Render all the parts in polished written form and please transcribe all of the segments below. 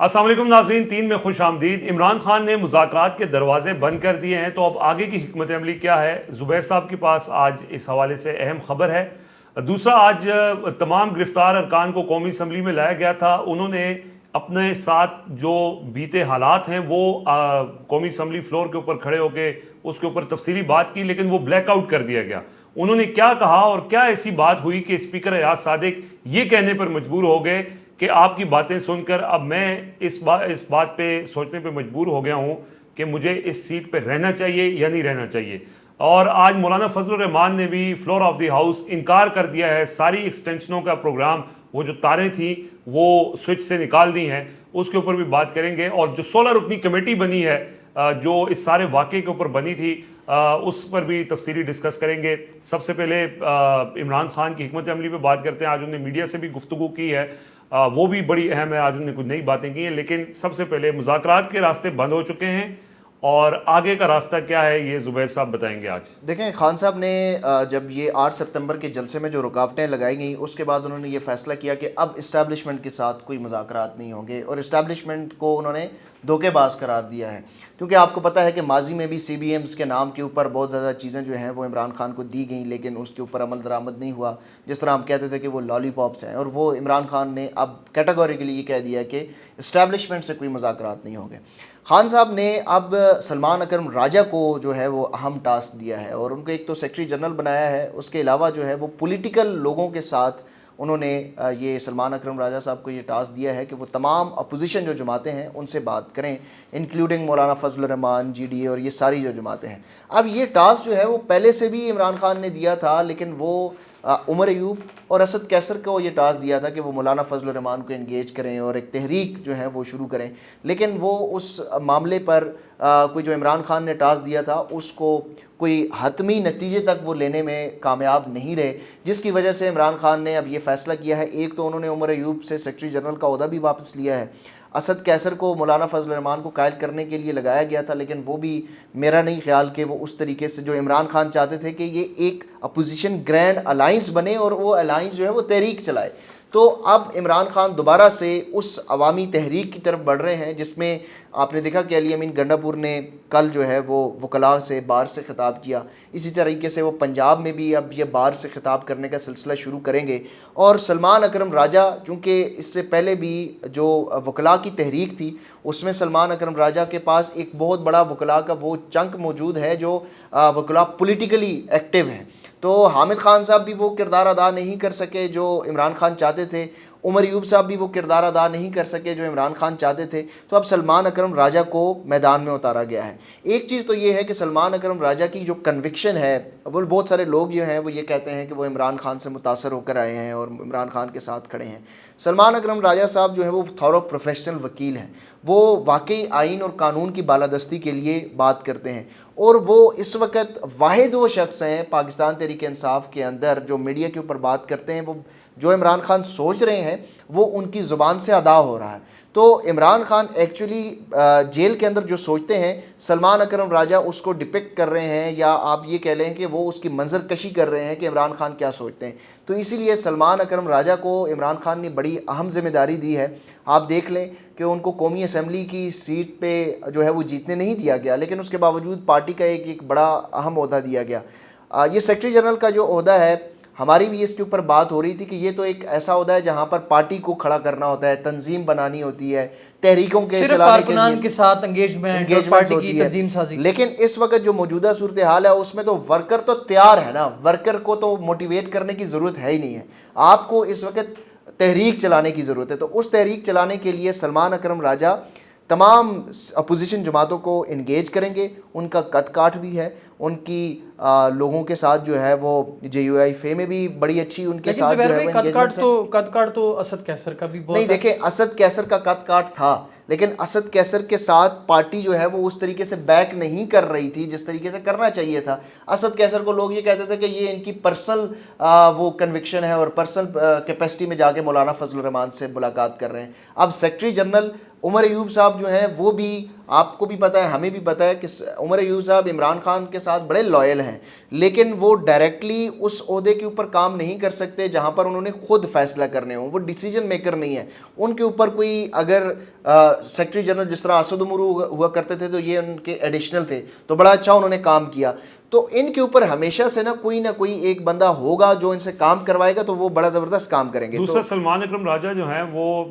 السلام علیکم ناظرین، 3 میں خوش آمدید۔ عمران خان نے مذاکرات کے دروازے بند کر دیے ہیں، تو اب آگے کی حکمت عملی کیا ہے؟ زبیر صاحب کے پاس آج اس حوالے سے اہم خبر ہے۔ دوسرا، آج تمام گرفتار ارکان کو قومی اسمبلی میں لایا گیا تھا۔ انہوں نے اپنے ساتھ جو بیتے حالات ہیں وہ قومی اسمبلی فلور کے اوپر کھڑے ہو کے اس کے اوپر تفصیلی بات کی، لیکن وہ بلیک آؤٹ کر دیا گیا۔ انہوں نے کیا کہا اور کیا ایسی بات ہوئی کہ اسپیکر ایاز صادق یہ کہنے پر مجبور ہو گئے کہ آپ کی باتیں سن کر اب میں اس بات پہ سوچنے پہ مجبور ہو گیا ہوں کہ مجھے اس سیٹ پہ رہنا چاہیے یا نہیں رہنا چاہیے۔ اور آج مولانا فضل الرحمان نے بھی فلور آف دی ہاؤس انکار کر دیا ہے، ساری ایکسٹینشنوں کا پروگرام، وہ جو تاریں تھیں وہ سوئچ سے نکال دی ہیں، اس کے اوپر بھی بات کریں گے۔ اور جو 16 رکنی کمیٹی بنی ہے جو اس سارے واقعے کے اوپر بنی تھی، اس پر بھی تفصیلی ڈسکس کریں گے۔ سب سے پہلے عمران خان کی حکمت عملی پہ بات کرتے ہیں۔ آج انہوں نے میڈیا سے بھی گفتگو کی ہے، وہ بھی بڑی اہم ہے، آج انہوں نے کچھ نئی باتیں کی ہیں۔ لیکن سب سے پہلے مذاکرات کے راستے بند ہو چکے ہیں اور آگے کا راستہ کیا ہے، یہ زبیر صاحب بتائیں گے آج۔ دیکھیں، خان صاحب نے جب یہ 8 ستمبر کے جلسے میں جو رکاوٹیں لگائی گئیں، اس کے بعد انہوں نے یہ فیصلہ کیا کہ اب اسٹیبلشمنٹ کے ساتھ کوئی مذاکرات نہیں ہوں گے، اور اسٹیبلشمنٹ کو انہوں نے دھوکے باز قرار دیا ہے۔ کیونکہ آپ کو پتہ ہے کہ ماضی میں بھی سی بی ایمز کے نام کے اوپر بہت زیادہ چیزیں جو ہیں وہ عمران خان کو دی گئیں، لیکن اس کے اوپر عمل درآمد نہیں ہوا۔ جس طرح ہم کہتے تھے کہ وہ لالی پاپس ہیں، اور وہ عمران خان نے اب کیٹیگوریکلی یہ کہہ دیا کہ اسٹیبلشمنٹ سے کوئی مذاکرات نہیں ہوں گے۔ خان صاحب نے اب سلمان اکرم راجہ کو جو ہے وہ اہم ٹاسک دیا ہے، اور ان کو ایک تو سیکرٹری جنرل بنایا ہے، اس کے علاوہ جو ہے وہ پولیٹیکل لوگوں کے ساتھ انہوں نے یہ سلمان اکرم راجہ صاحب کو یہ ٹاسک دیا ہے کہ وہ تمام اپوزیشن جو جماعتیں ہیں ان سے بات کریں، including Maulana Fazal Rahman, G D A اور یہ ساری جو جماعتیں ہیں۔ اب یہ ٹاسک جو ہے وہ پہلے سے بھی عمران خان نے دیا تھا، لیکن وہ عمر ایوب اور اسد کیسر کو یہ ٹاسک دیا تھا کہ وہ مولانا فضل الرحمان کو انگیج کریں اور ایک تحریک جو ہے وہ شروع کریں، لیکن وہ اس معاملے پر کوئی جو عمران خان نے ٹاسک دیا تھا اس کو کوئی حتمی نتیجے تک وہ لینے میں کامیاب نہیں رہے، جس کی وجہ سے عمران خان نے اب یہ فیصلہ کیا ہے۔ ایک تو انہوں نے عمر ایوب سے سیکرٹری جنرل کا عہدہ بھی واپس لیا ہے، اسد کیسر کو مولانا فضل الرحمان کو قائل کرنے کے لیے لگایا گیا تھا، لیکن وہ بھی میرا نہیں خیال کہ وہ اس طریقے سے جو عمران خان چاہتے تھے کہ یہ ایک اپوزیشن گرینڈ الائنس بنے اور وہ الائنس جو ہے وہ تحریک چلائے۔ تو اب عمران خان دوبارہ سے اس عوامی تحریک کی طرف بڑھ رہے ہیں، جس میں آپ نے دیکھا کہ علی امین گنڈا پور نے کل جو ہے وہ وکلاء سے بار سے خطاب کیا، اسی طریقے سے وہ پنجاب میں بھی اب یہ بار سے خطاب کرنے کا سلسلہ شروع کریں گے۔ اور سلمان اکرم راجہ، چونکہ اس سے پہلے بھی جو وکلاء کی تحریک تھی اس میں سلمان اکرم راجہ کے پاس ایک بہت بڑا وکلاء کا وہ چنک موجود ہے جو وکلاء پولیٹیکلی ایکٹیو ہیں، تو حامد خان صاحب بھی وہ کردار ادا نہیں کر سکے جو عمران خان چاہتے تھے، عمر ایوب صاحب بھی وہ کردار ادا نہیں کر سکے جو عمران خان چاہتے تھے، تو اب سلمان اکرم راجہ کو میدان میں اتارا گیا ہے۔ ایک چیز تو یہ ہے کہ سلمان اکرم راجہ کی جو کنوکشن ہے، وہ بہت سارے لوگ جو ہیں وہ یہ کہتے ہیں کہ وہ عمران خان سے متاثر ہو کر آئے ہیں اور عمران خان کے ساتھ کھڑے ہیں۔ سلمان اکرم راجہ صاحب جو ہے وہ تھورو پروفیشنل وکیل ہیں، وہ واقعی آئین اور قانون کی بالادستی کے لیے بات کرتے ہیں، اور وہ اس وقت واحد وہ شخص ہیں پاکستان تحریک انصاف کے اندر جو میڈیا کے اوپر بات کرتے ہیں، وہ جو عمران خان سوچ رہے ہیں وہ ان کی زبان سے ادا ہو رہا ہے۔ تو عمران خان ایکچولی جیل کے اندر جو سوچتے ہیں، سلمان اکرم راجہ اس کو ڈپکٹ کر رہے ہیں، یا آپ یہ کہہ لیں کہ وہ اس کی منظر کشی کر رہے ہیں کہ عمران خان کیا سوچتے ہیں۔ تو اسی لیے سلمان اکرم راجہ کو عمران خان نے بڑی اہم ذمہ داری دی ہے۔ آپ دیکھ لیں کہ ان کو قومی اسمبلی کی سیٹ پہ جو ہے وہ جیتنے نہیں دیا گیا، لیکن اس کے باوجود پارٹی کا ایک بڑا اہم عہدہ دیا گیا۔ یہ سیکرٹری جنرل کا جو عہدہ ہے، ہماری بھی اس کے اوپر بات ہو رہی تھی کہ یہ تو ایک ایسا عہدہ ہے جہاں پر پارٹی کو کھڑا کرنا ہوتا ہے، تنظیم بنانی ہوتی ہے، تحریکوں کے صرف چلانے کارکنان کے ساتھ انگیجمنٹ اور پارٹی کی تنظیم سازی۔ لیکن اس وقت جو موجودہ صورتحال ہے اس میں تو ورکر تو تیار ہے نا، ورکر کو تو موٹیویٹ کرنے کی ضرورت ہے ہی نہیں ہے، آپ کو اس وقت تحریک چلانے کی ضرورت ہے۔ تو اس تحریک چلانے کے لیے سلمان اکرم راجہ تمام اپوزیشن جماعتوں کو انگیج کریں گے، ان کا قد کاٹ بھی ہے، ان کی لوگوں کے ساتھ جو ہے وہ جے یو آئی فے میں بھی بڑی اچھی ان کے ساتھ جو ہے وہ انگیجمنٹ ہے۔ قد کاٹ تو اسد کیسر کا بھی بہت نہیں، دیکھیں اسد کیسر کا قد کاٹ تھا، لیکن اسد کیسر کے ساتھ پارٹی جو ہے وہ اس طریقے سے بیک نہیں کر رہی تھی جس طریقے سے کرنا چاہیے تھا۔ اسد کیسر کو لوگ یہ کہتے تھے کہ یہ ان کی پرسنل وہ کنوکشن ہے اور پرسنل کیپیسٹی میں جا کے مولانا فضل الرحمان سے ملاقات کر رہے ہیں۔ اب سیکرٹری جنرل عمر ایوب صاحب جو ہیں وہ بھی آپ کو بھی پتہ ہے, ہمیں بھی پتہ ہے کہ عمر ایوب صاحب عمران خان کے ساتھ بڑے لائل ہیں, لیکن وہ ڈائریکٹلی اس عہدے کے اوپر کام نہیں کر سکتے جہاں پر انہوں نے خود فیصلہ کرنے ہوں. وہ ڈیسیجن میکر نہیں ہے. ان کے اوپر کوئی اگر سیکرٹری جنرل جس طرح اسد عمر ہوا کرتے تھے تو یہ ان کے ایڈیشنل تھے, تو بڑا اچھا انہوں نے کام کیا. تو ان کے اوپر ہمیشہ سے نہ کوئی ایک بندہ ہوگا جو ان سے کام کروائے گا, تو وہ بڑا زبردست کام کریں گے. دوسرا سلمان اکرم راجہ جو ہیں وہ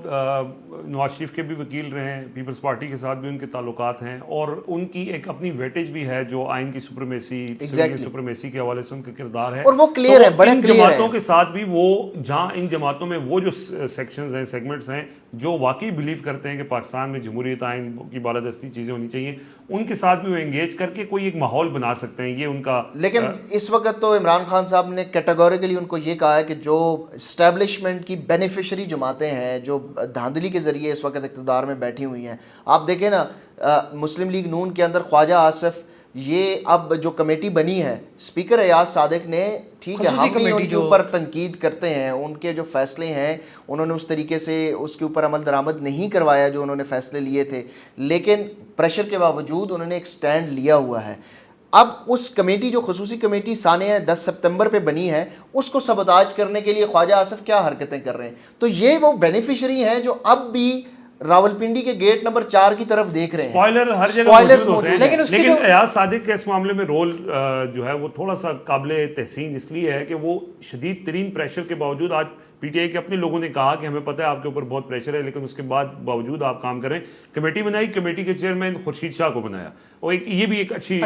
نواز شریف کے بھی وکیل رہے ہیں, پیپلز پارٹی کے ساتھ بھی ان کے تعلقات ہیں, اور ان کی ایک اپنی ویٹیج بھی ہے جو آئین کی سپریمیسی کے حوالے سے ان کا کردار ہے, اور وہ کلیئر ہے, بڑے کلیئر ہے. جماعتوں کے ساتھ بھی وہ جہاں ان جماعتوں میں وہ جو سیکشنز ہیں, سیگمنٹس ہیں جو واقعی بلیو کرتے ہیں کہ پاکستان میں جمہوریت آئین کی بالادستی چیزیں ہونی چاہیے, ان کے ساتھ بھی وہ انگیج کر کے کوئی ایک ماحول بنا سکتے ہیں. یہ ان کا, لیکن اس وقت تو عمران خان صاحب نے کیٹیگوریکلی ان کو یہ کہا ہے کہ جو اسٹیبلشمنٹ کی بینیفیشری جماعتیں ہیں جو دھاندلی کے ذریعے اس وقت اقتدار میں بیٹھی ہوئی ہیں, آپ دیکھیں نا مسلم لیگ نون کے اندر خواجہ آصف, یہ اب جو کمیٹی بنی ہے اسپیکر ایاز صادق نے, ٹھیک ہے ہم بھی ان کے اوپر تنقید کرتے ہیں, ان کے جو فیصلے ہیں انہوں نے اس طریقے سے اس کے اوپر عمل درآمد نہیں کروایا جو انہوں نے فیصلے لیے تھے, لیکن پریشر کے باوجود انہوں نے ایک سٹینڈ لیا ہوا ہے. اب اس کمیٹی جو خصوصی کمیٹی ثانیہ 10 سپتمبر پہ بنی ہے, اس کو سبوتاج کرنے کے لیے خواجہ آصف کیا حرکتیں کر رہے ہیں. تو یہ وہ بینیفیشری ہیں جو اب بھی راولپنڈی کے گیٹ نمبر 4 کی طرف دیکھ رہے ہیں. اسپوائلر ہر جگہ موجود ہوتے ہیں, لیکن ایاز صادق کے اس معاملے میں رول جو ہے وہ تھوڑا سا قابل تحسین اس لیے ہے کہ وہ شدید ترین پریشر کے باوجود, آج پی ٹی آئی کے اپنے لوگوں نے کہا کہ ہمیں پتہ ہے آپ کے اوپر بہت پریشر ہے, لیکن اس کے باوجود آپ کام کریں. کمیٹی بنائی, کمیٹی کے چیئرمین خورشید شاہ کو بنایا, اور یہ بھی ایک اچھی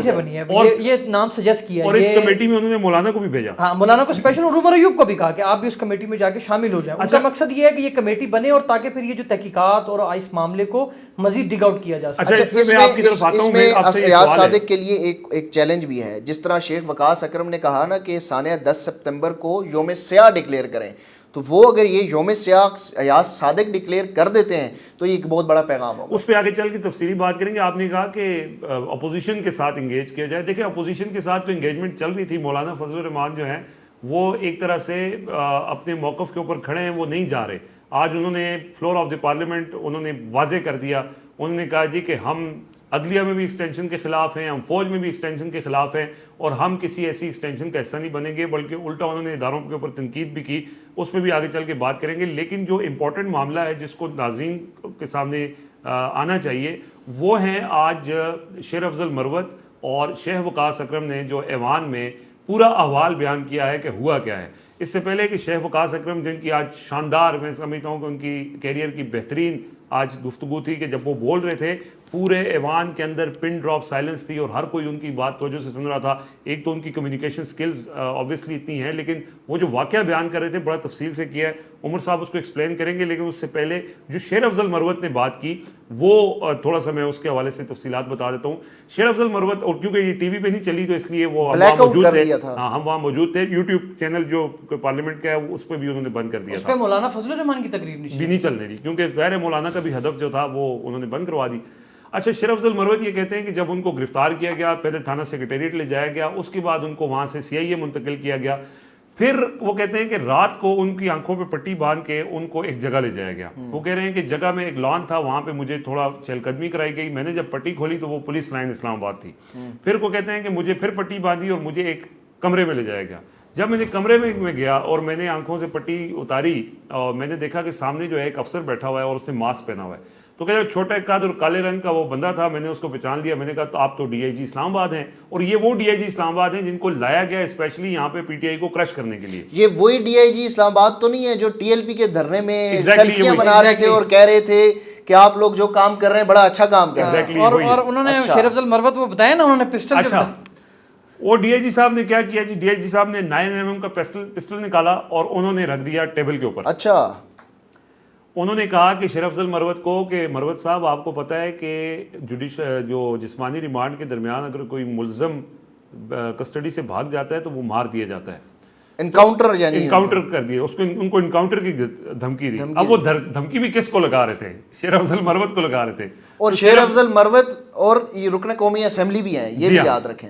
سے بنی ہے, یہ نام سجیسٹ کیا, اور اس کمیٹی میں انہوں نے مولانا کو بھی بھیجا. ہاں, مولانا کو اسپیشل, اور عمر ایوب کو بھی کہا کہ آپ بھی اس کمیٹی میں جا کے شامل ہو جائیں. ان کا مقصد یہ ہے کہ یہ کمیٹی بنے اور تاکہ پھر یہ جو تحقیقات اور اس معاملے کو مزید ڈگ آؤٹ کیا جا سکے. اس میں ایاز صادق کے لیے ایک چیلنج بھی ہے, جس طرح شیخ وقاص اکرم نے کہا نا کہ ثانیہ 10 سپتمبر کو یوم سیاہ ڈکلیئر کریں, تو وہ اگر یہ یوم سیاہ ایاز صادق ڈکلیئر کر دیتے ہیں تو یہ ایک بہت بڑا پیغام ہوگا. اس پہ آگے چل کے تفصیلی بات کریں گے. آپ نے کہا کہ اپوزیشن کے ساتھ انگیج کیا جائے. دیکھیں اپوزیشن کے ساتھ تو انگیجمنٹ چل رہی تھی. مولانا فضل الرحمان جو ہیں وہ ایک طرح سے اپنے موقف کے اوپر کھڑے ہیں, وہ نہیں جا رہے. آج انہوں نے فلور آف دی پارلیمنٹ انہوں نے واضح کر دیا, انہوں نے کہا جی کہ ہم عدلیہ میں بھی ایکسٹینشن کے خلاف ہیں, ہم فوج میں بھی ایکسٹینشن کے خلاف ہیں, اور ہم کسی ایسی ایکسٹینشن کا حصہ نہیں بنیں گے, بلکہ الٹا انہوں نے اداروں کے اوپر تنقید بھی کی. اس پہ بھی آگے چل کے بات کریں گے. لیکن جو امپورٹنٹ معاملہ ہے جس کو ناظرین کے سامنے آنا چاہیے وہ ہیں آج شیر افضل مروت اور شیخ وقاص اکرم نے جو ایوان میں پورا احوال بیان کیا ہے کہ ہوا کیا ہے. اس سے پہلے کہ شیخ وقاص اکرم جن کی آج شاندار, میں سمجھتا ہوں کہ ان کی کیریئر کی بہترین آج گفتگو تھی کہ جب وہ بول رہے تھے پورے ایوان کے اندر پن ڈراپ سائلنس تھی اور ہر کوئی ان کی بات توجہ سے سن رہا تھا. ایک تو ان کی کمیونیکیشن سکلز آبویسلی اتنی ہیں, لیکن وہ جو واقعہ بیان کر رہے تھے بڑا تفصیل سے کیا ہے. عمر صاحب اس کو ایکسپلین کریں گے, لیکن اس سے پہلے جو شیر افضل مروت نے بات کی وہ تھوڑا سا میں اس کے حوالے سے تفصیلات بتا دیتا ہوں. شیر افضل مروت, اور کیونکہ یہ ٹی وی پہ نہیں چلی تو اس لیے وہ وہاں موجود تھے, ہاں ہم وہاں موجود تھے. یوٹیوب چینل جو پارلیمنٹ کا ہے اس پہ بھی انہوں نے بند کر دیا تھا. اس پہ مولانا فضل الرحمان کی تقریر بھی نہیں چلنے دی, کیونکہ ظاہر مولانا کا بھی ہدف جو تھا وہ انہوں نے بند کروا دی. اچھا, شیر افضل مروت یہ کہتے ہیں کہ جب ان کو گرفتار کیا گیا, پہلے تھانہ سیکریٹریٹ لے جایا گیا, اس کے بعد ان کو وہاں سے CIA منتقل کیا گیا, پھر وہ کہتے ہیں کہ رات کو ان کی آنکھوں پہ پٹی باندھ کے ان کو ایک جگہ لے جایا گیا. وہ کہہ رہے ہیں کہ جگہ میں ایک لان تھا, وہاں پہ مجھے تھوڑا چہل قدمی کرائی گئی. میں نے جب پٹی کھولی تو وہ پولیس لائن اسلام آباد تھی. پھر وہ کہتے ہیں کہ مجھے پھر پٹی باندھی اور مجھے ایک کمرے میں لے جایا گیا. جب میں نے کمرے میں گیا اور میں نے آنکھوں سے پٹی اتاری اور میں نے دیکھا کہ سامنے جو ہے ایک افسر بیٹھا ہوا ہے اور اس نے ماسک پہنا ہوا ہے. تو کہتے ہیں چھوٹا قد اور کالے رنگ کا وہ بندہ تھا, میں نے اس کو پہچان لیا. میں نے کہا تو آپ تو DIG اسلام آباد ہیں, اور یہ وہ DIG اسلام آباد ہیں جن کو لایا گیا اسپیشلی یہاں پہ PTI کو کرش کرنے کے لیے. یہ وہی DIG اسلام آباد تو نہیں ہے جو TLP کے دھرنے میں سیلفیاں بنا رہے تھے اور کہہ رہے تھے کہ آپ لوگ جو کام کر رہے ہیں بڑا اچھا کام کر رہے ہیں. اور انہوں نے شیر افضل مروت وہ بتایا نا, انہوں نے پسٹل. اچھا, وہ DIG صاحب نے کیا کیا جی, DIG صاحب نے 9mm کا پسٹل نکالا اور انہوں نے رکھ دیا ٹیبل کے اوپر. اچھا, انہوں نے کہا کہ شیر افضل مروت کو کہ مروت صاحب آپ کو پتہ ہے کہ جو جسمانی ریمانڈ کے درمیان اگر کوئی ملزم کسٹڈی سے بھاگ جاتا ہے تو وہ مار دیا جاتا ہے. انکاؤنٹر, یعنی انکاؤنٹر کر دیا اس کو, ان کو انکاؤنٹر کی دھمکی دی. اب وہ دھمکی بھی کس کو لگا رہے تھے؟ شیر افضل مروت کو لگا رہے تھے. اور شیر افضل مروت اور یہ رکن قومی اسمبلی بھی ہیں, یہ بھی یاد رکھیں.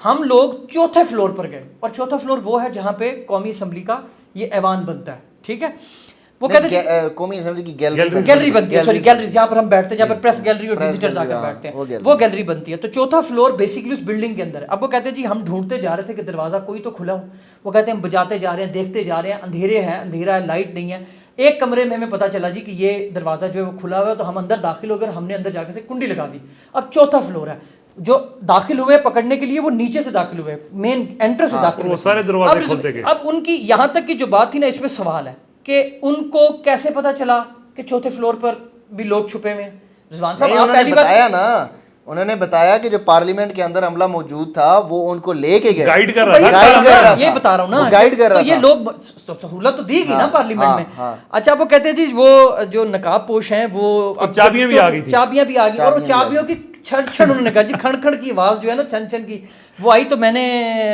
ہم لوگ چوتھے فلور پر گئے, اور چوتھا فلور وہ ہے جہاں پہ قومی اسمبلی کا یہ ایوان بنتا ہے, ٹھیک ہے. وہ کہتے ہیں قومی اسمبلی کی گیلری بنتی ہے, سوری گیلری جہاں پر ہم بیٹھتے ہیں, جہاں پر پریس گیلری اور وزٹرز آ کر بیٹھتے ہیں, وہ گیلری بنتی ہے. تو چوتھا فلور بیسیکلی اس بلڈنگ کے اندر ہے. اب وہ کہتے ہیں جی ہم ڈھونڈتے جا رہے تھے کہ دروازہ کوئی تو کھلا ہو. وہ کہتے ہیں ہم بجاتے جا رہے ہیں, دیکھتے جا رہے ہیں, اندھیرے ہیں, اندھیرا ہے, لائٹ نہیں ہے. ایک کمرے میں ہمیں پتہ چلا جی کہ یہ دروازہ جو ہے وہ کھلا ہوا ہے, تو ہم اندر داخل ہو گئے, ہم نے اندر جا کے سے کنڈی لگا دی. اب چوتھا فلور ہے, جو داخل ہوئے پکڑنے کے لیے وہ نیچے سے داخل ہوئے, مین انٹر سے داخل ہوئے, سارے دروازے کھولتے گئے. اب ان کی یہاں تک کی جو بات تھی نا, اس میں سوال ہے کہ ان کو کیسے پتا چلا کہ چوتھے فلور پر بھی لوگ چھپے ہوئے ہیں. رضوان صاحب آپ پہلی بار بتایا نا, انہوں نے بتایا کہ جو پارلیمنٹ کے اندر عملہ موجود تھا وہ ان کو لے کے گئے, گائیڈ کر رہا تھا. یہ بتا رہا ہوں نا, گائیڈ کر رہا تو یہ لوگ سہولت تو دی گئی نا پارلیمنٹ میں. اچھا وہ کہتے ہیں جی وہ جو نقاب پوش ہیں وہ چابیاں بھی آ گئی تھی, چابیاں بھی آ گئی, اور چابیوں کی چھڑ چھڑ انہوں نے کہا جی کھڑ کھڑ کی آواز جو ہے نا چھن چھن کی وہ آئی, تو میں نے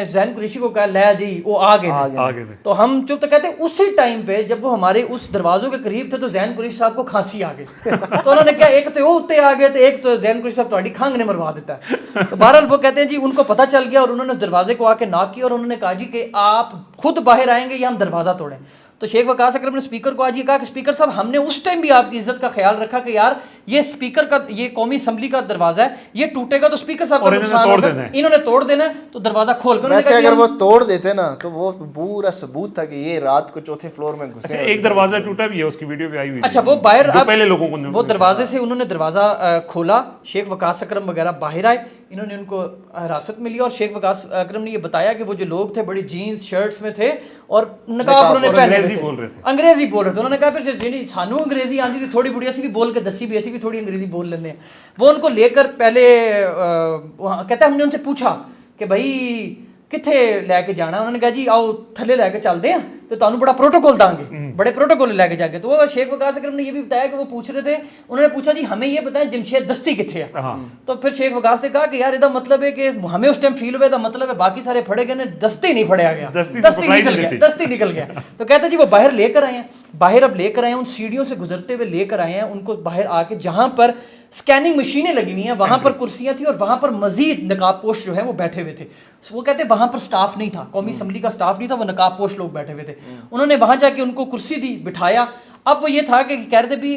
زین قریشی کو کہا لے جی وہ آ گئے. تو ہم چپ تو کہتے ہیں اسی ٹائم پہ جب وہ ہمارے اس دروازوں کے قریب تھے تو زین قریشی صاحب کو کھانسی آ گئی. تو انہوں نے کیا, ایک تو وہ اتنے آ گئے تھے, ایک تو زین قریشی صاحب تھوڑی کھانگ نے مروا دیتا ہے. تو بہرحال وہ کہتے ہیں جی ان کو پتہ چل گیا, اور انہوں نے اس دروازے کو آ کے ناک کیا, اور انہوں نے کہا جی کہ آپ خود باہر آئیں گے یا ہم دروازہ توڑیں. تو شیخ وقاص اکرم نے اسپیکر کو آج یہ کہا کہ اسپیکر صاحب ہم نے اس ٹائم بھی آپ کی عزت کا خیال رکھا کہ یار یہ اسپیکر کا, یہ قومی اسمبلی کا دروازہ ہے, یہ ٹوٹے گا تو اسپیکر صاحب کا نقصان ہوگا, انہوں نے توڑ دینا ہے, تو دروازہ کھول کر. ویسے اگر وہ توڑ دیتے نا تو وہ پورا ثبوت تھا کہ یہ رات کو چوتھے فلور میں گھسے. ایک دروازہ ٹوٹا بھی ہے, اس کی ویڈیو بھی آئی ہوئی. اچھا وہ باہر پہلے لوگوں کو وہ دروازے سے انہوں نے دروازہ کھولا, شیخ وقاص اکرم وغیرہ باہر آئے, انہوں نے ان کو حراست میں لیا, اور شیخ وقاص اکرم نے یہ بتایا کہ وہ جو لوگ تھے بڑی جینز شرٹس میں تھے اور نقاب انہوں نے پہنے ہوئے تھے, انگریزی بول رہے تھے. انہوں نے کہا پھر جی سانو انگریزی آتی تھی تھوڑی بڑی, اسی بھی بول کے دسی بھی, ایسی بھی تھوڑی انگریزی بول لیتے ہیں. وہ ان کو لے کر پہلے کہتے ہیں ہم نے ان سے پوچھا کہ بھائی کتنے لے کے جانا, انہوں نے کہا جی آؤ تھلے لے کے چلتے ہیں تو تمہیں بڑا پروٹوکول دیں گے, بڑے پروٹوکول لے کے جا کے. تو وہ شیخ وقاص اکرم نے یہ بھی بتایا کہ وہ پوچھ رہے تھے, انہوں نے پوچھا جی ہمیں یہ بتائیں جمشید دستی کتنے ہے. تو پھر شیخ وقاص نے کہا کہ یار یہ مطلب ہے کہ ہمیں اس ٹائم فیل ہوا تھا, مطلب ہے باقی سارے پھڑے گئے, دستی نہیں پھڑیا گیا, دستی نکل گیا. تو کہتے جی وہ باہر لے کر آئے ہیں, باہر اب لے کر آئے ہیں, ان سیڑھیوں سے گزرتے ہوئے لے کر آئے ہیں ان کو باہر آ کے, جہاں پر اسکیننگ مشینیں لگی ہوئی ہیں وہاں پر کرسیاں تھیں, اور وہاں پر مزید نقاب پوش جو ہے وہ بیٹھے ہوئے تھے. وہ کہتے ہیں وہاں پر سٹاف نہیں تھا, قومی اسمبلی کا سٹاف نہیں تھا, وہ نقاب پوش لوگ بیٹھے ہوئے تھے. انہوں نے وہاں جا کے ان کو کرسی دی, بٹھایا. اب وہ یہ تھا کہ کہہ رہے تھے بھی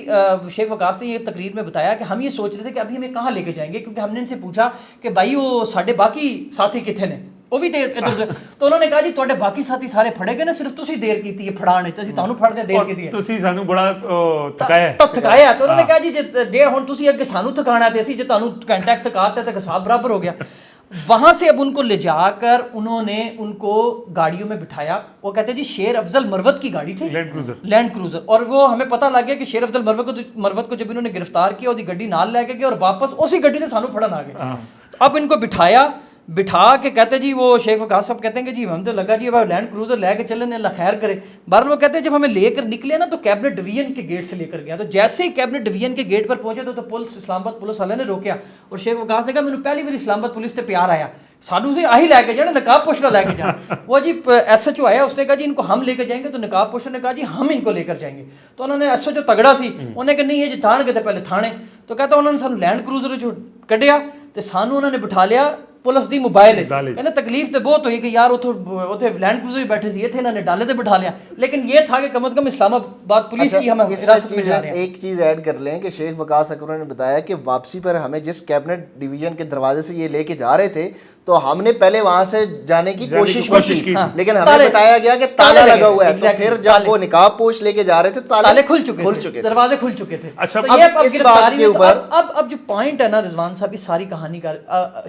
شیخ وقاص نے یہ تقریر میں بتایا کہ ہم یہ سوچ رہے تھے کہ ابھی ہمیں کہاں لے کے جائیں گے, کیونکہ ہم نے ان سے پوچھا کہ بھائی وہ ساڈے باقی ساتھی کتنے نے, وہ بھی دیر ادھر ادھر. تو انہوں نے کہا جی تواڈے باقی ساتھی سارے پھڑے گئے نا, صرف تسی دیر کیتی ہے پھڑانے, تے اسی تانوں پھڑ دے دیر کیتی ہے, تسی سانوں بڑا تھکایا تھکایا. تو انہوں نے کہا جی جے ہن تسی اگے سانوں تھکانا تے اسی جے تانوں گھنٹہ تھکاتے تے حساب برابر ہو گیا. وہاں سے اب ان کو لے جا کر انہوں نے ان کو گاڑیوں میں بٹھایا. وہ کہتے ہیں جی شیر افضل مروت کی گاڑی تھی, لینڈ کروزر, اور وہ ہمیں پتہ لگ گیا کہ شیر افضل مروت کو جب انہوں نے گرفتار کیا وہ گڈی نال لے کے گئے, اور واپس اسی گڈی سے سانوں پھڑن آ گئے. اب ان کو بٹھا کے کہتے جی وہ شیخ وقاص صاحب کہتے ہیں کہ جی ہم تو لگا جی اب لینڈ کروزر لے کے چلے, اللہ خیر کرے. بہرحال وہ کہتے ہیں جب ہمیں لے کر نکلے نا تو کیبنٹ ڈویژن کے گیٹ سے لے کر گیا. تو جیسے ہی کیبنٹ ڈویژن کے گیٹ پر پہنچے تو پولیس, اسلام آباد پولیس والے نے روکیا, اور شیخ وقاص نے کہا مینوں پہلی بار اسلام آباد پولیس تے پیار آیا, سانوں سے آہی لے کے جانا, نقاب پوشنا لے کے جانا. وہ جی ایس ایچ او آیا, اس نے کہا جی ان کو ہم لے کے جائیں گے. تو نقاب پوشنا نے کہا جی ہم ان کو لے کر جائیں گے. تو انہوں نے ایس ایچ او تگڑا سی, انہوں نے کہا نہیں یہ جی تھان گئے تھے پہلے تھانے. تو کہتا انہوں نے سانوں لینڈ کروزر جو کڈیا تے سانوں انہوں نے بٹھا لیا پولیس دی موبائل ہے. کہنا تکلیف تو بہت ہوئی کہ یار اتنے لینڈ کروزر بیٹھے سی, تھے انہوں نے ڈالے تے بٹھا لیا, لیکن یہ تھا کہ کم از کم اسلام آباد پولیس کی ہم حراست میں جا رہے ہیں. ایک چیز ایڈ کر لیں کہ شیخ وقاص اکرم نے بتایا کہ واپسی پر ہمیں جس کیبنٹ ڈویژن کے دروازے سے یہ لے کے جا رہے تھے تو ہم نے پہلے وہاں سے جانے کی کوشش کی, لیکن ہمیں بتایا گیا کہ تالا لگا ہوا ہے. تو پھر جب وہ نقاب پوش لے کے جا رہے تھے تالے کھل چکے تھے, دروازے کھل چکے تھے. اچھا اب اس بات کے اوپر اب جو پوائنٹ ہے نا رضوان صاحب اس ساری کہانی کا,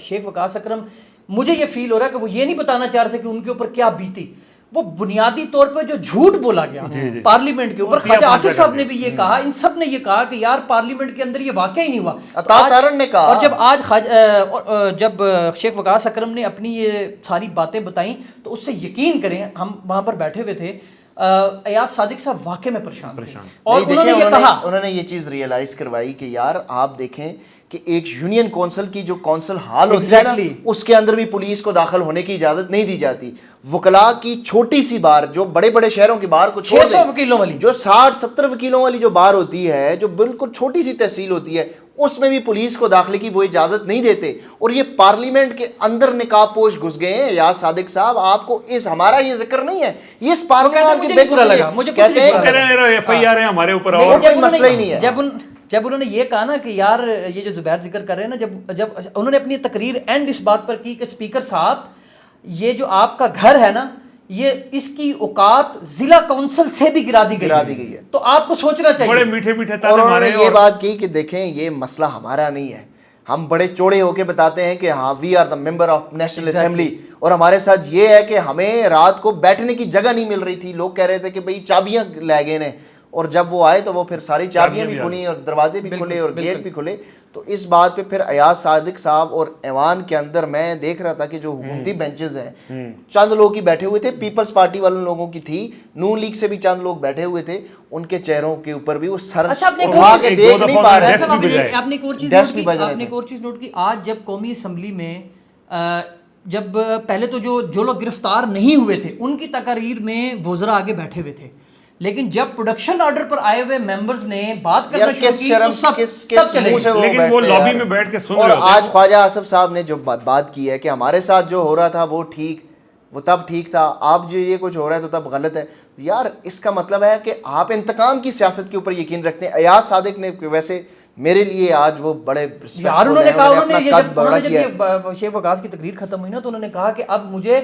شیخ وقاص اکرم مجھے یہ فیل ہو رہا ہے کہ وہ یہ نہیں بتانا چاہ رہے تھے کہ ان کے اوپر کیا بیتی. وہ بنیادی طور پر جو جھوٹ بولا گیا پارلیمنٹ کے اوپر, خواجہ آصف صاحب نے بھی یہ کہا, ان سب نے یہ کہا کہ یار پارلیمنٹ کے اندر یہ واقعہ ہی نہیں ہوا. عطا تارن نے کہا, اور جب شیخ وقاص اکرم نے اپنی یہ ساری باتیں بتائیں تو اس سے یقین کریں, ہم وہاں پر بیٹھے ہوئے تھے, ایاز صادق صاحب واقع میں پریشان. اور انہوں نے یہ کہا, انہوں نے یہ چیز ریئلائز کروائی کہ یار آپ دیکھیں کہ ایک یونین کونسل کی جو کونسل ہال ہوتی ہے نا, اس کے اندر بھی پولیس کو داخل ہونے کی اجازت نہیں دی جاتی. وکلاء کی چھوٹی سی بار جو بڑے بڑے شہروں کی بار کو چھوڑ 600 وکیلوں والی, جو 60-70 وکیلوں والی جو بار ہوتی ہے, جو بالکل چھوٹی سی تحصیل ہوتی ہے, اس میں بھی پولیس کو داخلے کی وہ اجازت نہیں دیتے, اور یہ پارلیمنٹ کے اندر نقاب پوش گھس گئے ہیں. یا صادق صاحب آپ کو اس ہمارا یہ ذکر نہیں ہے, یہ اس پارلیمنٹ کے برا لگا, مجھے کہتے ہیں ایف آئی آر ہے ہمارے اوپر, اور کوئی مسئلہ ہی نہیں ہے. جب انہوں نے یہ کہا نا کہ یار یہ جو زبیر ذکر کر رہے ہیں نا, جب انہوں نے اپنی تقریر اینڈ اس بات پر کی کہ اسپیکر صاحب یہ جو آپ کا گھر ہے نا, یہ اس کی اوقات ضلع کونسل سے بھی گرا دی گئی ہے, تو آپ کو سوچنا چاہیے. بڑے میٹھے میٹھے اور انہوں نے یہ بات کی کہ دیکھیں یہ مسئلہ ہمارا نہیں ہے, ہم بڑے چوڑے ہو کے بتاتے ہیں کہ ہاں we are the member of national assembly, اور ہمارے ساتھ یہ ہے کہ ہمیں رات کو بیٹھنے کی جگہ نہیں مل رہی تھی. لوگ کہہ رہے تھے کہ بھئی چابیاں لے گئے نے, اور جب وہ آئے تو وہ پھر ساری چابیاں بھی کھلی اور دروازے بھی کھلے اور گیٹ بھی کھلے. تو اس بات پہ پھر ایاز صادق صاحب اور ایوان کے اندر میں دیکھ رہا تھا کہ جو حکومتی بینچز ہیں چند لوگ ہی بیٹھے ہوئے تھے, پیپلز پارٹی والے لوگوں کی تھی, نون لیگ سے بھی چند لوگ بیٹھے ہوئے تھے, ان کے چہروں کے اوپر بھی وہ سر اٹھا کے دیکھ نہیں پا رہے تھے. آپ نے ایک اور چیز نوٹ کی, آج جب قومی اسمبلی میں جب پہلے تو جو لوگ گرفتار نہیں ہوئے تھے ان کی تقاریر میں وزراء آگے بیٹھے ہوئے تھے, لیکن جب پروڈکشن آرڈر پر آئے ہوئے ممبرز نے بات کرنا شروع کی تو سب چلے گئے, لیکن وہ لابی میں بیٹھ کے سن رہے اور ہوتے. آج خواجہ آصف صاحب نے جو بات کی ہے کہ ہمارے ساتھ جو ہو رہا تھا وہ تب ٹھیک تھا, آپ جو یہ کچھ ہو رہا ہے تو تب غلط ہے. یار اس کا مطلب ہے کہ آپ انتقام کی سیاست کے اوپر یقین رکھتے ہیں. ایاز صادق نے ویسے میرے لیے آج وہ بڑے یار انہوں نے کہا, جب شیخ وقاص کی تقریر ختم ہوئی نا تو انہوں نے کہا کہ اب مجھے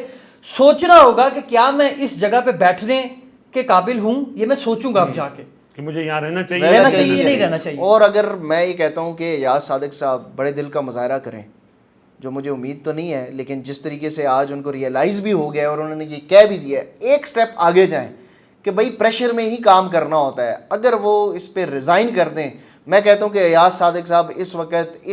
سوچنا ہوگا کہ کیا میں اس جگہ پہ بیٹھنے کے قابل ہوں, یہ میں سوچوں گا اب جا کے کہ مجھے یہاں رہنا چاہیے نہیں رہنا چاہیے. اور اگر میں یہ کہتا ہوں کہ ایاز صادق صاحب بڑے دل کا مظاہرہ کریں, جو مجھے امید تو نہیں ہے, لیکن جس طریقے سے آج ان کو ریئلائز بھی ہو گیا اور انہوں نے یہ کہہ بھی دیا ہے, ایک سٹیپ آگے جائیں کہ بھائی پریشر میں ہی کام کرنا ہوتا ہے. اگر وہ اس پہ ریزائن کر دیں, میں کہتا ہوں کہ ایاز صادق صاحب اس وقت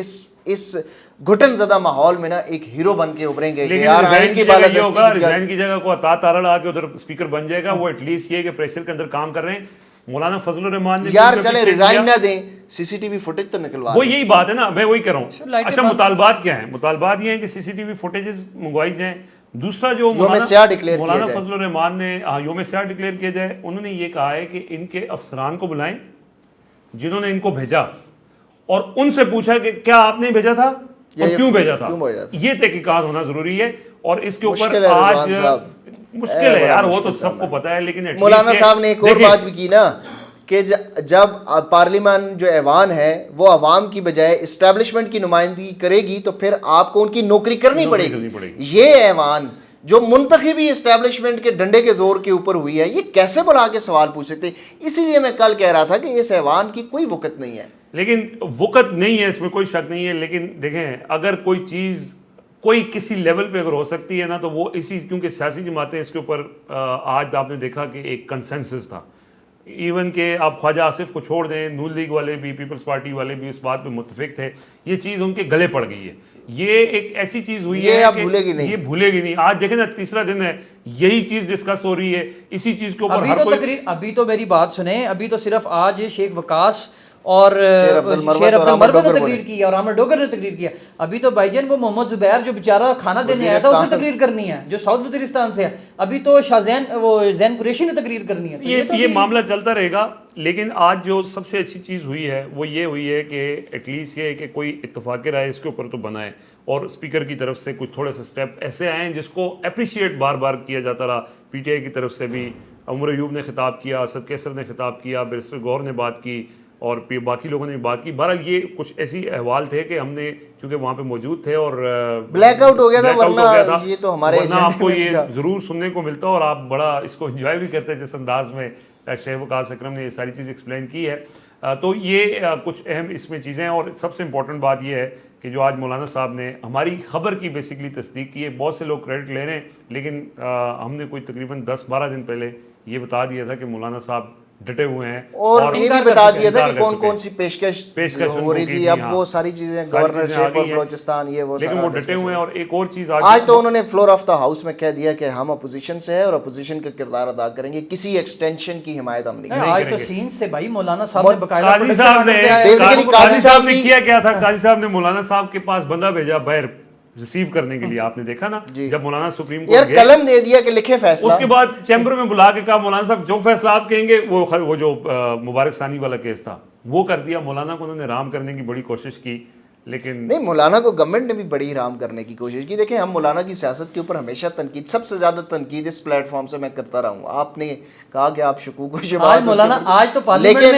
اس گھٹن زدہ ماحول میں نا ایک ہیرو بن کے ابھریں گے. لیکن ریزائن کی جگہ یہ ہوگا, ریزائن کی جگہ کو عطا تارڑ آ کے ادھر اسپیکر بن جائے گا. وہ ایٹ لیسٹ یہ کہ پریشر کے اندر کام کر رہے ہیں. مولانا فضل الرحمان نے یار چلے ریزائن نہ دیں, سی سی ٹی وی فوٹیج تو نکلوا, وہ یہی بات ہے نا, میں وہی کہہ رہا ہوں. اچھا مطالبات کیا ہیں؟ مطالبات یہ ہیں کہ سی سی ٹی وی فوٹیجز منگوائی جائیں. دوسرا جو مولانا فضل الرحمان نے یوم سیاہ ڈکلیئر کیا جائے, انہوں نے یہ کہا ہے کہ ان کے افسران کو بلائیں جنہوں نے ان کو بھیجا, اور ان سے پوچھا کہ کیا آپ نے بھیجا تھا اور کیوں بھیجا تھا. یہ تحقیقات ہونا ضروری ہے. اور اس کے اوپر آج مشکل ہے یار, وہ تو سب کو پتا ہے, لیکن مولانا صاحب نے ایک اور بات بھی کی نا کہ جب پارلیمان جو ایوان ہے وہ عوام کی بجائے اسٹیبلشمنٹ کی نمائندگی کرے گی تو پھر آپ کو ان کی نوکری کرنی پڑے گی. یہ ایوان جو منتخبی اسٹیبلشمنٹ کے ڈنڈے کے زور کے اوپر ہوئی ہے, یہ کیسے بلا کے سوال پوچھ سکتے؟ اسی لیے میں کل کہہ رہا تھا کہ اس ایوان کی کوئی وقت نہیں ہے. لیکن وقت نہیں ہے, اس میں کوئی شک نہیں ہے. لیکن دیکھیں, اگر کوئی چیز کوئی کسی لیول پہ اگر ہو سکتی ہے نا تو وہ اسی, کیونکہ سیاسی جماعتیں اس کے اوپر آج آپ نے دیکھا کہ ایک کنسنسس تھا. ایون کہ آپ خواجہ آصف کو چھوڑ دیں, نون لیگ والے بھی, پیپلز پارٹی والے بھی اس بات پہ متفق تھے. یہ چیز ان کے گلے پڑ گئی ہے. یہ ایک ایسی چیز ہوئی ہے کہ یہ بھولے گی نہیں. آج دیکھیں نا, تیسرا دن ہے, یہی چیز ڈسکس ہو رہی ہے, اسی چیز کے اوپر ہر کوئی. ابھی تو میری بات سنیں, ابھی تو صرف آج شیخ وقاص اور شیر افضل مروت نے تقریر کی اور عامر ڈوگر نے تقریر کیا. ابھی تو بھائی جان وہ محمد زبیر جو بیچارہ کھانا دینے آیا تھا اس نے تقریر کرنی ہے, جو ساؤتھ وزیرستان سے ہے. ابھی تو زین قریشی نے تقریر کرنی ہے. یہ معاملہ چلتا رہے گا. لیکن آج جو سب سے اچھی چیز ہوئی ہے وہ یہ ہوئی ہے کہ ایٹ لیسٹ یہ ہے کہ کوئی اتفاق رائے اس کے اوپر تو بنائے, اور اسپیکر کی طرف سے کچھ تھوڑے سے اسٹیپ ایسے آئے ہیں جس کو اپریشیٹ بار بار کیا جاتا رہا. پی ٹی آئی کی طرف سے بھی عمر ایوب نے خطاب کیا, اسد کیسر نے خطاب کیا, بیرسٹر گور نے بات کی, اور باقی لوگوں نے بھی بات کی. بہرحال یہ کچھ ایسی احوال تھے کہ ہم نے چونکہ وہاں پہ موجود تھے اور بلیک آؤٹ ہو گیا تھا, ورنہ یہ تو ہمارے آپ کو یہ ضرور سننے کو ملتا, اور آپ بڑا اس کو انجوائے بھی کرتے جس انداز میں شیخ وقاص اکرم نے یہ ساری چیز ایکسپلین کی ہے. تو یہ کچھ اہم اس میں چیزیں ہیں. اور سب سے امپورٹنٹ بات یہ ہے کہ جو آج مولانا صاحب نے ہماری خبر کی بیسکلی تصدیق کی ہے. بہت سے لوگ کریڈٹ لے رہے ہیں, لیکن ہم نے کوئی تقریباً 10-12 دن پہلے یہ بتا دیا تھا کہ مولانا صاحب ڈٹے ہوئے ہیں, اور یہ بھی بتا دیا تھا کہ کون کون سی پیشکش ہو رہی تھی. اب وہ ساری چیزیں گورنرشپ اور بلوچستان یہ وہ, لیکن وہ ڈٹے ہوئے ہیں. اور ایک اور چیز آج تو انہوں نے فلور آف دا ہاؤس میں کہہ دیا کہ ہم اپوزیشن سے ہیں اور اپوزیشن کا کردار ادا کریں گے, کسی ایکسٹینشن کی حمایت ہم نہیں کریں گے. آج تو سین سے بھائی مولانا صاحب نے باقاعدہ قاضی صاحب نے کیا تھا, قاضی صاحب نے مولانا صاحب کے پاس بندہ بھیجا باہر ریسیو کرنے کے لیے. آپ نے دیکھا نا جب مولانا سپریم کورٹ گئے, قلم دے دیا کہ لکھے فیصلہ. اس کے بعد چیمبر میں بلا کے کہا مولانا صاحب جو فیصلہ آپ کہیں گے, وہ جو مبارک ثانی والا کیس تھا وہ کر دیا. مولانا کو انہوں نے رام کرنے کی بڑی کوشش کی, لیکن نہیں, مولانا کو گورنمنٹ نے بھی بڑی حرام کرنے کی کوشش کی. دیکھیں, ہم مولانا کی سیاست کے اوپر ہمیشہ تنقید, سب سے زیادہ تنقید اس پلیٹ فارم سے میں کرتا رہا ہوں. آپ نے کہا کہ آپ شکوک و شبہات, آج مولانا, آج تو پارلیمنٹ لیکن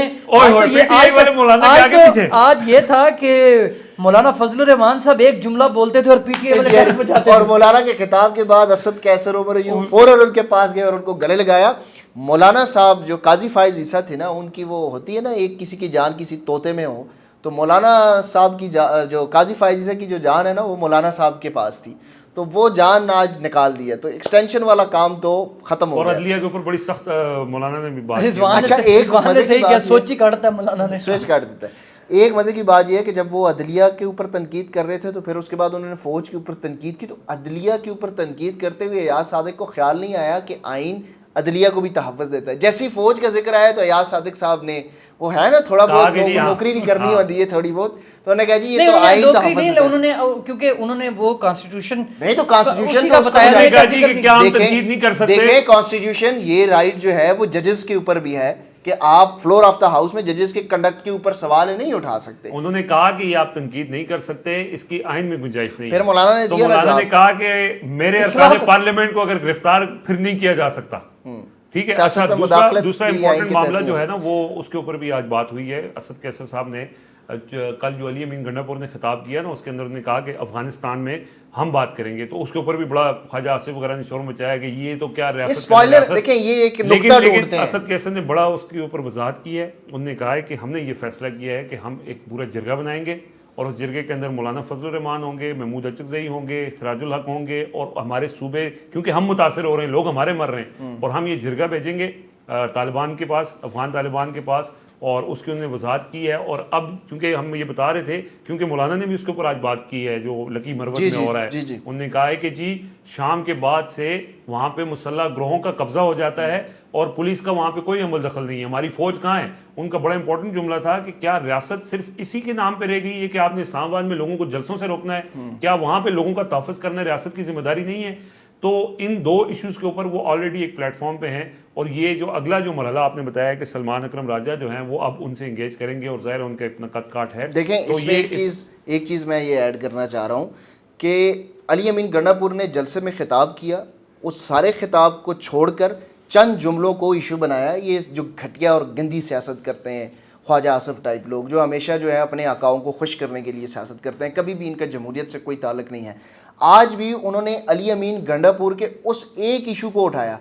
میں آج یہ تھا کہ مولانا فضل الرحمان صاحب ایک جملہ بولتے تھے اور پی ٹی اے والے کیسے بجاتے تھے. اور مولانا کے خطاب کے بعد اسد کیسر عمر ایوب فوراً ان کے پاس گئے اور ان کو گلے لگایا. مولانا صاحب جو قاضی فائز عیسیٰ تھے نا, ان کی وہ ہوتی ہے نا, ایک کسی کی جان کسی طوطے میں ہو, تو مولانا صاحب کی جو قاضی فائز عیسیٰ کی جو جان ہے نا, وہ مولانا صاحب کے پاس تھی, تو وہ جان آج نکال دی ہے. تو ایکسٹینشن والا کام تو ختم ہو اور گیا. عدلیہ کے اوپر بڑی سخت مولانا نے بھی بات کی. اچھا, ایک مزے کی بات سوچ ہی کاٹتا ہے مولانا نے, سوچ کاٹ دیتا ہے. ایک مزے کی بات یہ ہے کہ جب وہ عدلیہ کے اوپر تنقید کر رہے تھے تو پھر اس کے بعد انہوں نے فوج کے اوپر تنقید کی. تو عدلیہ کے اوپر تنقید کرتے ہوئے ایاز صادق کو خیال نہیں آیا کہ آئین عدلیہ کو بھی تحفظ دیتا ہے. جیسی فوج کا ذکر آیا تو ایاز صادق صاحب نے, وہ ہے نا تھوڑا بہت نوکری بھی کرنی ہوتی ہے تھوڑی بہت, تو انہوں نے کہا جی یہ تو آئین تحفظ دیتا ہے. انہوں نے, کیونکہ انہوں نے وہ کانسٹیٹیوشن نہیں, تو کانسٹیٹیوشن کا بتایا جی کہ کیا ہم تنقید نہیں کر سکتے. دیکھیں, کانسٹیٹیوشن یہ رائٹ جو ہے وہ ججز کے اوپر بھی ہے کہ آپ فلور آف دا ہاؤس میں ججز کے کنڈکٹ کے اوپر سوال نہیں اٹھا سکتے. انہوں نے کہا کہ یہ آپ تنقید نہیں کر سکتے, اس کی آئین میں گنجائش نہیں. پھر مولانا نے تو دیا, مولانا نے کہا کہ میرے ارکان پارلیمنٹ کو اگر گرفتار پھر نہیں کیا جا سکتا, ٹھیک ہے. اچھا, دوسرا امپورٹنٹ معاملہ جو ہے نا, وہ اس کے اوپر بھی آج بات ہوئی ہے. اسد کیسر صاحب نے کل جو علی امین گنڈا پور نے خطاب کیا نا, اس کے اندر انہوں نے کہا کہ افغانستان میں ہم بات کریں گے, تو اس کے اوپر بھی بڑا خواجہ آصف وغیرہ نے شور مچایا کہ یہ تو کیا ریاست. دیکھیں, یہ ایک نقطہ ڈھونڈتے ہیں. اسد کیسر نے بڑا اس کے اوپر وضاحت کی ہے. انہوں نے کہا ہے کہ ہم نے یہ فیصلہ کیا ہے کہ ہم ایک پورا جرگہ بنائیں گے, اور اس جرگے کے اندر مولانا فضل الرحمان ہوں گے, محمود اچکزئی ہوں گے, سراج الحق ہوں گے, اور ہمارے صوبے, کیونکہ ہم متاثر ہو رہے ہیں, لوگ ہمارے مر رہے ہیں, اور ہم یہ جرگہ بھیجیں گے طالبان کے پاس, افغان طالبان کے پاس, اور اس کی انہوں نے وضاحت کی ہے. اور اب چونکہ ہم یہ بتا رہے تھے, کیونکہ مولانا نے بھی اس کے اوپر آج بات کی ہے جو لکی مروت میں ہو رہا ہے, انہوں نے کہا ہے کہ جی شام کے بعد سے وہاں پہ مسلح گروہوں کا قبضہ ہو جاتا ہے اور پولیس کا وہاں پہ کوئی عمل دخل نہیں ہے, ہماری فوج کہاں ہے. ان کا بڑا امپورٹنٹ جملہ تھا کہ کیا ریاست صرف اسی کے نام پہ رہ گئی ہے کہ آپ نے اسلام آباد میں لوگوں کو جلسوں سے روکنا ہے, کیا وہاں پہ لوگوں کا تحفظ کرنا ریاست کی ذمہ داری نہیں ہے. تو ان دو ایشوز کے اوپر وہ آلریڈی ایک پلیٹ فارم پہ ہیں, اور یہ جو اگلا جو مرحلہ آپ نے بتایا کہ سلمان اکرم راجہ جو ہیں وہ اب ان سے انگیج کریں گے, اور ظاہر ان کا اتنا قد کاٹ ہے. دیکھیں, اس میں ایک چیز میں یہ ایڈ کرنا چاہ رہا ہوں کہ علی امین گنڈا پور نے جلسے میں خطاب کیا, اس سارے خطاب کو چھوڑ کر چند جملوں کو ایشو بنایا. یہ جو گھٹیا اور گندی سیاست کرتے ہیں خواجہ آصف ٹائپ لوگ, جو ہمیشہ جو ہے اپنے آقاؤں کو خوش کرنے کے لیے سیاست کرتے ہیں, کبھی بھی ان کا جمہوریت سے کوئی تعلق نہیں ہے. آج بھی انہوں نے علی امین گنڈا پور کے اس ایک ایشو کو اٹھایا.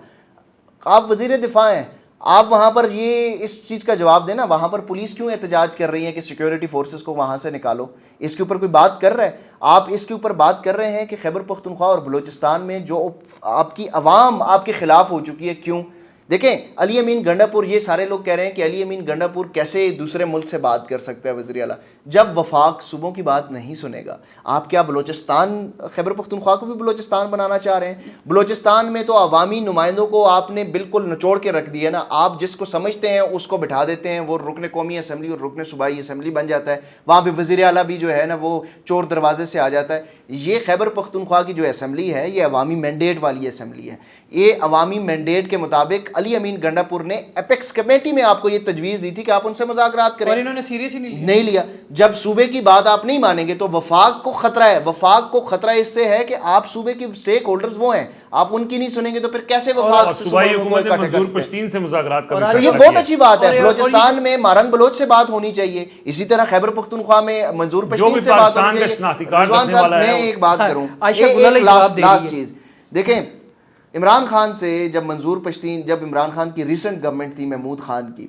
آپ وزیر دفاع ہیں, آپ وہاں پر یہ اس چیز کا جواب دینا, وہاں پر پولیس کیوں احتجاج کر رہی ہے کہ سیکیورٹی فورسز کو وہاں سے نکالو, اس کے اوپر کوئی بات کر رہا ہے؟ آپ اس کے اوپر بات کر رہے ہیں کہ خیبر پختونخوا اور بلوچستان میں جو آپ کی عوام آپ کے خلاف ہو چکی ہے, کیوں؟ دیکھیں, علی امین گنڈا پور, یہ سارے لوگ کہہ رہے ہیں کہ علی امین گنڈا پور کیسے دوسرے ملک سے بات کر سکتا ہے وزیر اعلیٰ, جب وفاق صوبوں کی بات نہیں سنے گا. آپ کیا بلوچستان, خیبر پختونخوا کو بھی بلوچستان بنانا چاہ رہے ہیں؟ بلوچستان میں تو عوامی نمائندوں کو آپ نے بالکل نچوڑ کے رکھ دیا نا, آپ جس کو سمجھتے ہیں اس کو بٹھا دیتے ہیں, وہ رکن قومی اسمبلی اور رکن صوبائی اسمبلی بن جاتا ہے. وہاں پہ وزیر اعلیٰ بھی جو ہے نا وہ چور دروازے سے آ جاتا ہے. یہ خیبر پختونخوا کی جو اسمبلی ہے یہ عوامی مینڈیٹ والی اسمبلی ہے. یہ عوامی مینڈیٹ کے مطابق علی امین گنڈا پور نے اپیکس کمیٹی میں آپ کو یہ تجویز دی تھی کہ آپ ان سے مذاکرات کریں, اور انہوں نے سیریس ہی نہیں لیا. جب صوبے کی بات آپ نہیں مانیں گے تو وفاق کو خطرہ ہے. وفاق کو خطرہ اس سے ہے کہ آپ صوبے کے سٹیک ہولڈرز وہ ہیں, آپ ان کی نہیں سنیں گے تو پھر کیسے وفاق سے صوبائی حکومت نے منظور پشتین سے مذاکرات کرنا, یہ بہت اچھی بات ہے. بلوچستان میں مارنگ بلوچ سے بات ہونی چاہیے, اسی طرح خیبر پختونخوا میں منظور پشتین سے بات ہونی چاہیے. رضوان صاحب, میں ایک بات کروں, لاسٹ چیز دیکھیں, عمران خان سے جب منظور پشتین, جب عمران خان کی ریسنٹ گورنمنٹ تھی محمود خان کی,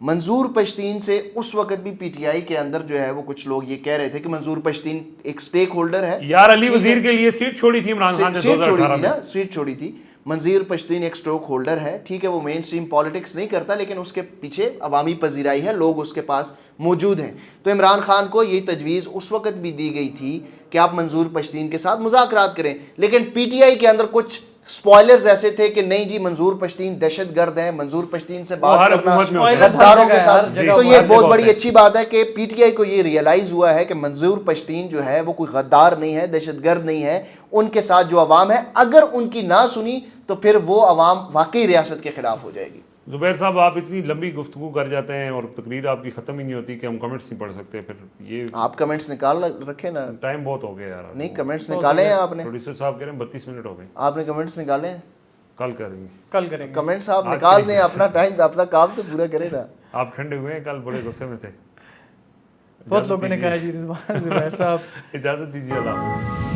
منظور پشتین سے اس وقت بھی پی ٹی آئی کے اندر جو ہے وہ کچھ لوگ یہ کہہ رہے تھے کہ منظور پشتین ایک سٹیک ہولڈر ہے. یار علی وزیر کے لیے سیٹ چھوڑی تھی عمران خان نے, سیٹ چھوڑی تھی. منظور پشتین ایک سٹیک ہولڈر ہے, ٹھیک ہے, وہ مین سٹریم پالیٹکس نہیں کرتا, لیکن اس کے پیچھے عوامی پذیرائی ہے, لوگ اس کے پاس موجود ہیں. تو عمران خان کو یہ تجویز اس وقت بھی دی گئی تھی کہ آپ منظور پشتین کے ساتھ مذاکرات کریں, لیکن پی ٹی آئی کے اندر کچھ سپوائلرز ایسے تھے کہ نہیں جی منظور پشتین دہشت گرد ہیں, منظور پشتین سے بات کرنا غداروں کے ساتھ. تو یہ بہت بڑی اچھی بات ہے کہ پی ٹی آئی کو یہ ریئلائز ہوا ہے کہ منظور پشتین جو ہے وہ کوئی غدار نہیں ہے, دہشت گرد نہیں ہے. ان کے ساتھ جو عوام ہے اگر ان کی نہ سنی تو پھر وہ عوام واقعی ریاست کے خلاف ہو جائے گی. زبیر صاحب آپ اتنی لمبی گفتگو کر جاتے ہیں اور تقریر آپ کی ختم ہی نہیں ہوتی کہ ہم کمنٹس نہیں پڑھ سکتے، پھر یہ آپ کمنٹس نکال رکھے نا. ٹائم بہت ہو گیا یار. نہیں کمنٹس نکالے ہیں آپ نے؟ پروڈیوسر صاحب کہہ رہے ہیں 32 منٹ ہو گئے. آپ نے کمنٹس نکالے ہیں؟ کل کریں گے. کل کریں گے. کمنٹس آپ نکال دیں، اپنا ٹائم اپنا کام تو پورا کرے نا. آپ ٹھنڈے ہوئے ہیں، کل بڑے غصے میں تھے. بہت لوگوں نے کہا جی رضوان زبیر صاحب. اجازت دیجیے، اللہ حافظ.